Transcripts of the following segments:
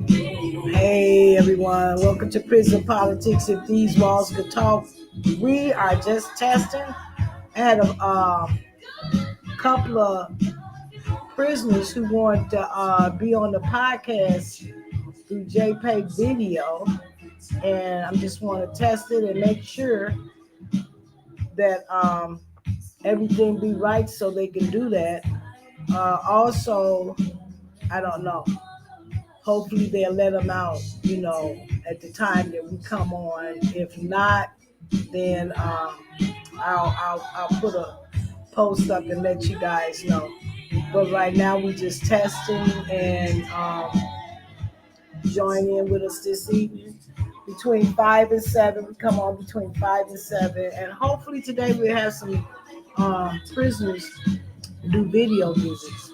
Hey everyone, welcome to Prison Politics. If these walls could talk, we are just testing. I had a couple of prisoners who want to be on the podcast through JPEG video, and I just want to test it and make sure that everything be right so they can do that. Also, I don't know. Hopefully they'll let them out, at the time that we come on. If not, then I'll put a post up and let you guys know. But right now we just testing and join in with us this evening between 5 and 7. We come on between 5 and 7, and hopefully today we have some prisoners do video visits.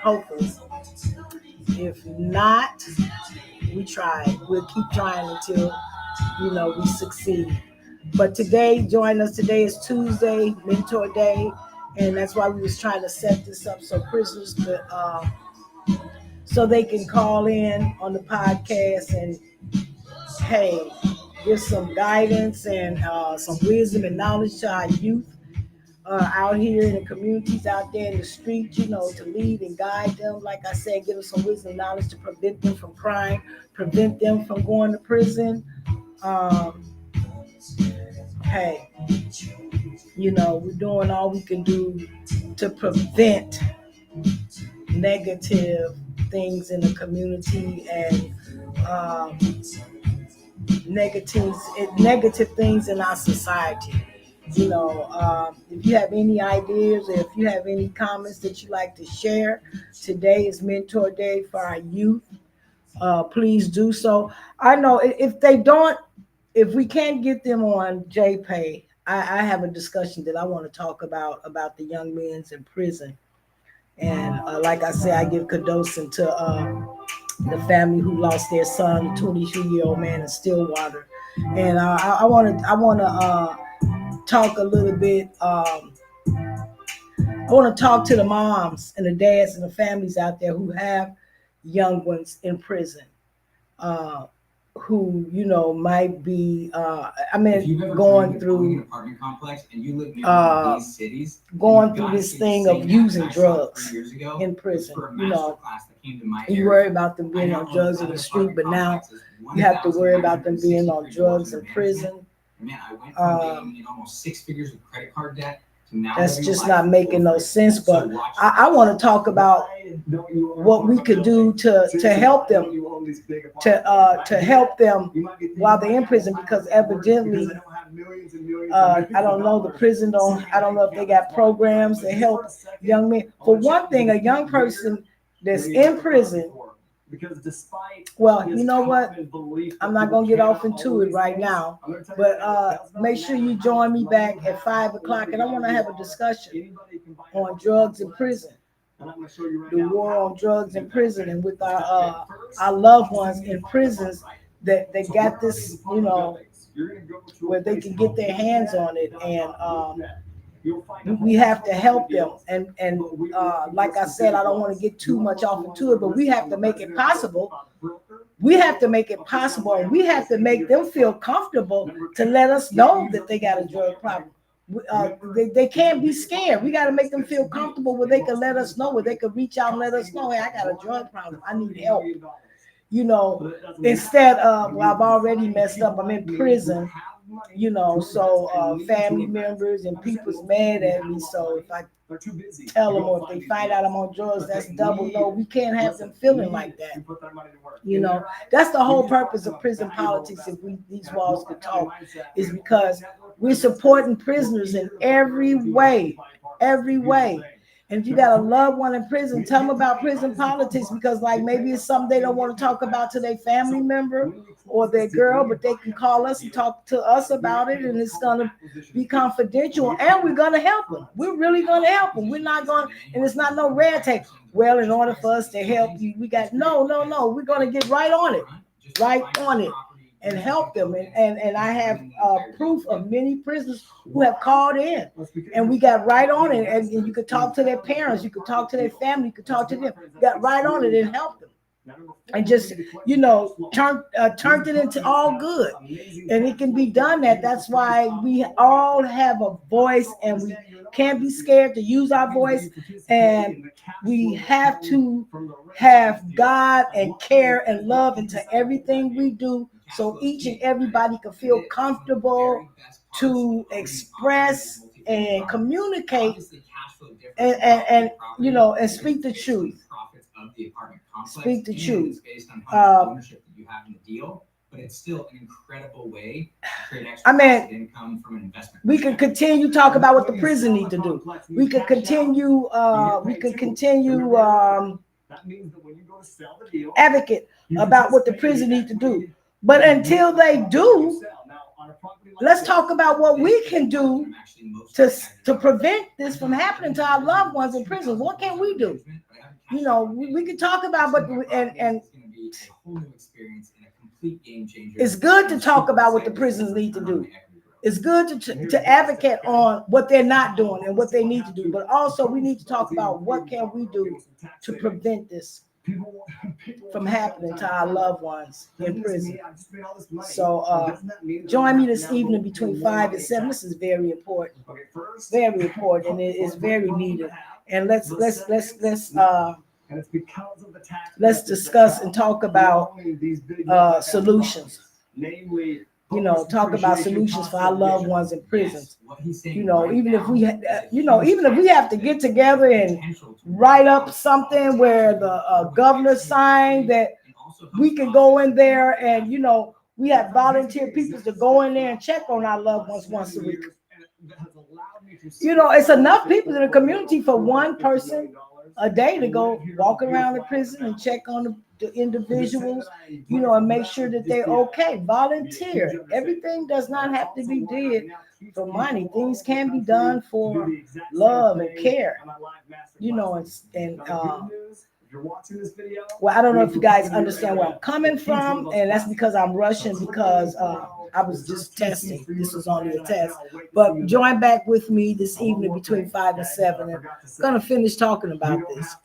Hopefully, if not, we try. We'll keep trying until we succeed. But today, join us. Today is Tuesday, Mentor Day, and that's why we was trying to set this up so prisoners could, so they can call in on the podcast and hey, give some guidance and some wisdom and knowledge to our youth out here in the communities, out there in the streets, to lead and guide them. Like I said, give them some wisdom and knowledge to prevent them from crime, prevent them from going to prison. Um, hey, we're doing all we can do to prevent negative things in the community and negative things in our society. If you have any ideas or if you have any comments that you like to share, today is Mentor Day for our youth. Please do so. I know if we can't get them on JPay, I have a discussion that I want to talk about the young men's in prison. And like I said, I give condolences to the family who lost their son, a 22-year-old man in Stillwater. And I want to talk a little bit. I want to talk to the moms and the dads and the families out there who have young ones in prison. Who might be going through an apartment complex and you live near these cities, going through this thing of using drugs in prison. You worry about them being on drugs in the street, but now you have to worry about them being on drugs in prison. Man, I went from being in almost 6 figures of credit card debt. That's just not making no sense. But I want to talk about what we could do to help them, to help them while they're in prison, because evidently, I don't know, the prison I don't know if they got programs to help young men. For one thing, a young person that's in prison, because you know what? I'm not going to get off into it right now, but make sure you join me back at 5 o'clock, and I want to have a discussion on drugs in prison, the war on drugs in prison, and with our loved ones in prisons that they got this, where they can get their hands on it, and we have to help them. And like I said, I don't want to get too much off into it, but we have to make it possible. We have to make it possible, and we have to make them feel comfortable to let us know that they got a drug problem. They can't be scared. We got to make them feel comfortable where they can let us know, where they can reach out and let us know, hey, I got a drug problem. I need help. Instead of, well, I've already messed up. I'm in prison. So family members and people's mad at me. So if I tell them, or if they find out I'm on drugs, that's double no. We can't have them feeling like that. That's the whole purpose of prison politics. If these walls could talk, is because we're supporting prisoners in every way. And if you got a loved one in prison, tell them about prison politics, because like maybe it's something they don't want to talk about to their family member or their girl, but they can call us and talk to us about it, and it's going to be confidential, and we're going to help them. We're really going to help them. We're not going, and it's not no red tape. Well, in order for us to help you, we got, no. We're going to get right on it. And help them. And I have proof of many prisoners who have called in, and we got right on it. And you could talk to their parents, you could talk to their family, you could talk to them, got right on it and help them. and just, you know, turned it into all good. And it can be done that's why we all have a voice, and we can't be scared to use our voice, and we have to have God and care and love into everything we do, so each and everybody can feel comfortable to express and communicate and you know, and speak the truth. Speak the truth. Based on how much ownership that you have in the deal, but it's still an incredible way to create extra income from an investment. We can continue to talk about what the prison need to do. We could continue. Advocate about what the prison need to do. But until they do, let's talk about what we can do to prevent this from happening to our loved ones in prison. What can we do? You know, we can talk about what and it's good to talk about what the prisons need to do. It's good to advocate on what they're not doing and what they need to do. But also we need to talk about what can we do to prevent this from happening to our loved ones in prison. So join me this evening between 5 and 7. This is very important, and it is very needed. And let's discuss and talk about solutions. You know, talk about solutions for our loved ones in prisons. You know, even if we have to get together and write up something where the governor signed that we can go in there and, you know, we have volunteer people to go in there and check on our loved ones once a week. You know, it's enough people in the community for one person a day to go walk around the prison and check on the individuals, you know, and make sure that they're okay. Volunteer. Everything does not have to be did for money. Things can be done for love and care, you know, and well, I don't know if you guys understand where I'm coming from, and that's because I'm rushing because I was just testing. This was only a test. But join back with me this evening between 5 and 7, and I'm going to finish talking about this.